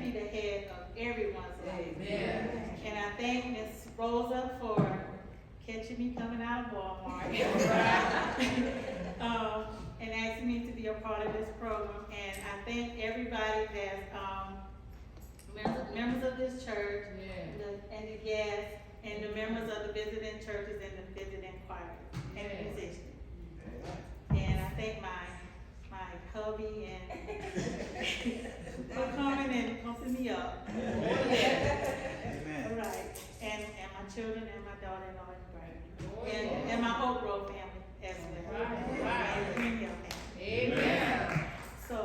be the head of everyone's life. Amen. And I thank Ms. Rosa for catching me coming out of Walmart. And asking me to be a part of this program. And I thank everybody that's, members of this church, and the guests, and the members of the visiting churches and the visiting choirs, and the musicians. And I thank my hubby and for coming and pumping me up. All right. And my children and my daughter-in-law and my Oak Grove family as well. And the Greenhill family. Amen. So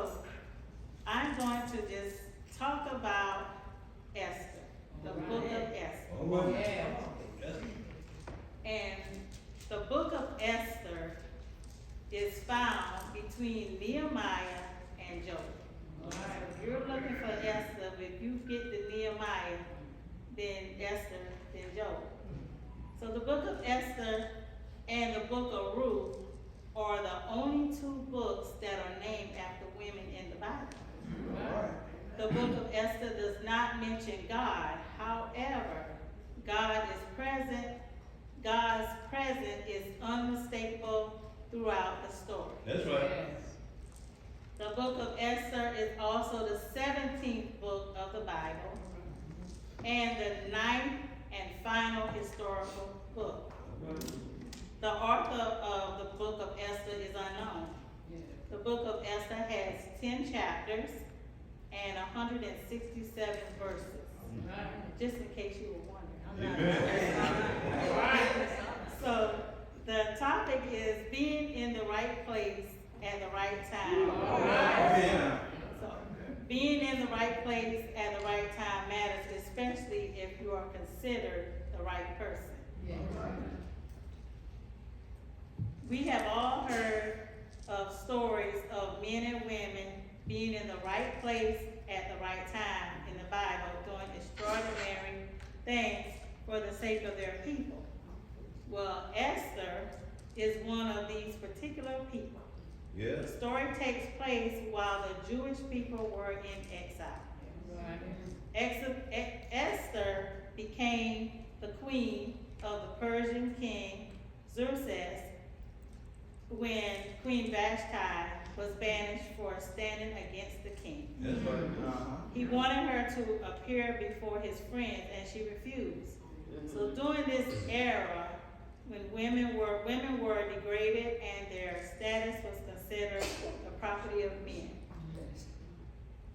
I'm going to just talk about Esther, the book of Esther. And the book of Esther is found between Nehemiah and Job. So if you're looking for Esther, if you get the Nehemiah, then Esther, then Job. So the book of Esther and the book of Ruth are the only two books that are named after women in the Bible. The book of Esther does not mention God. However, God is present. God's presence is unmistakable throughout the story. That's right. The book of Esther is also the 17th book of the Bible and the 9th and final historical book. The author of the book of Esther is unknown. The book of Esther has 10 chapters and 167 verses. Just in case you were wondering. So the topic is being in the right place at the right time. So being in the right place at the right time matters, especially if you are considered the right person. We have all heard of stories of men and women being in the right place at the right time in the Bible, doing extraordinary things for the sake of their people. Well, Esther is one of these particular people. Yeah. The story takes place while the Jewish people were in exile. Esther became the queen of the Persian king Xerxes when Queen Vashti was banished for standing against the king. That's right. He wanted her to appear before his friends, and she refused. So during this era, when women were degraded and their status was considered the property of men.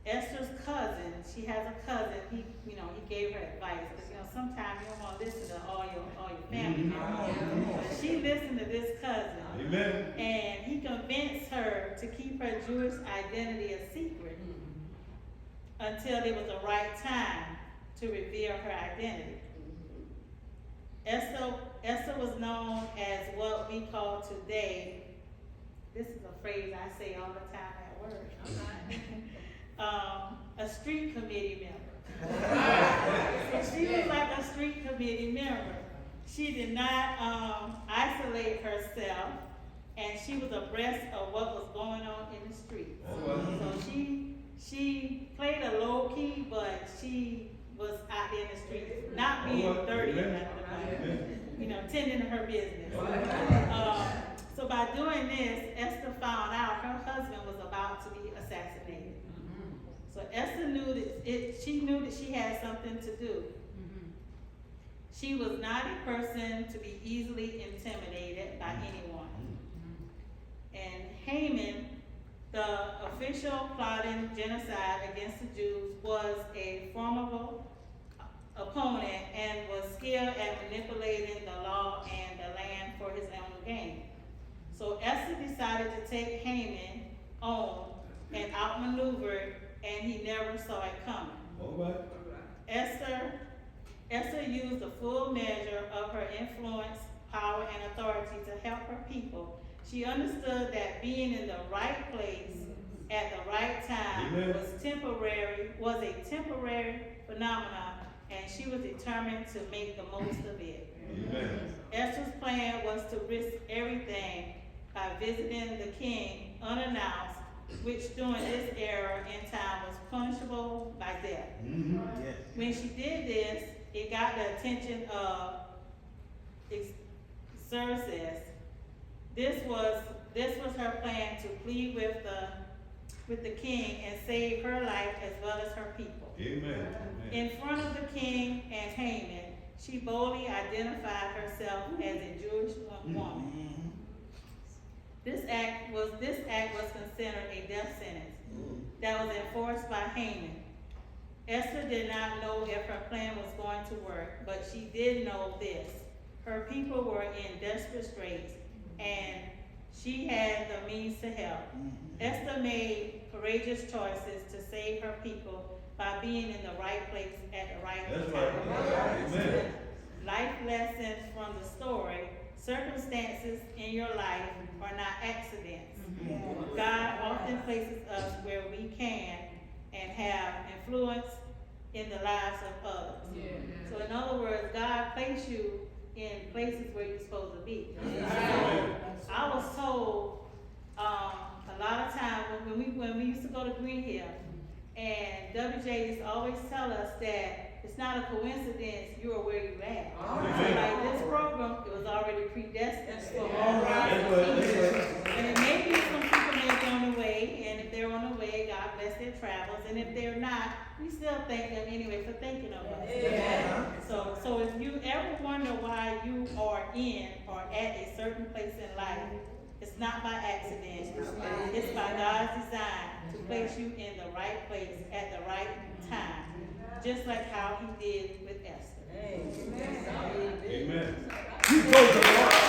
Esther's cousin, she has a cousin, he gave her advice, because sometimes you don't want to listen to all your family members. But she listened to this cousin. Amen. And he convinced her to keep her Jewish identity a secret until it was the right time to reveal her identity. Esther was known as what we call today, this is a phrase I say all the time at work, a street committee member. So she was like a street committee member. She did not isolate herself, and she was abreast of what was going on in the streets. So she played a low key, but she was out there in the streets, not being dirty or nothing, but tending to her business. So by doing this, Esther found out her husband was about to be assassinated. So Esther knew she knew that she had something to do. She was not a person to be easily intimidated by anyone. And Haman, the official plotting genocide against the Jews, was a formidable opponent and was skilled at manipulating the law and the land for his own gain. So Esther decided to take Haman on and outmaneuvered, and he never saw it coming. Esther used the full measure of her influence, power, and authority to help her people. She understood that being in the right place at the right time was a temporary phenomenon, and she was determined to make the most of it. Esther's plan was to risk everything by visiting the king unannounced, which during this era in time was punishable by death. Yes. When she did this, it got the attention of Xerxes. This was her plan to plead with the king and save her life as well as her people. Amen. In front of the king and Haman, she boldly identified herself as a Jewish woman. This act was considered a death sentence that was enforced by Haman. Esther did not know if her plan was going to work, but she did know this: her people were in desperate straits, and she had the means to help. Esther made courageous choices to save her people by being in the right place at the right That's time. right. Amen. Life lessons from the story: circumstances in your life are not accidents. God often places us where we can and have influence in the lives of others. So in other words, God placed you in places where you're supposed to be. So I was told a lot of times when we used to go to Green Hill, and WJ used to always tell us that it's not a coincidence you are where you at. So like this program, it was already predestined for all kinds of people. And maybe some people may be on the way, and if they're on the way, God bless their travels. And if they're not, we still thank them anyway for thinking of us. So if you ever wonder why you are in or at a certain place in life, it's not by accident. It's by God's design to place you in the right place at the right time, just like how He did with Esther. Amen. You go to the Lord.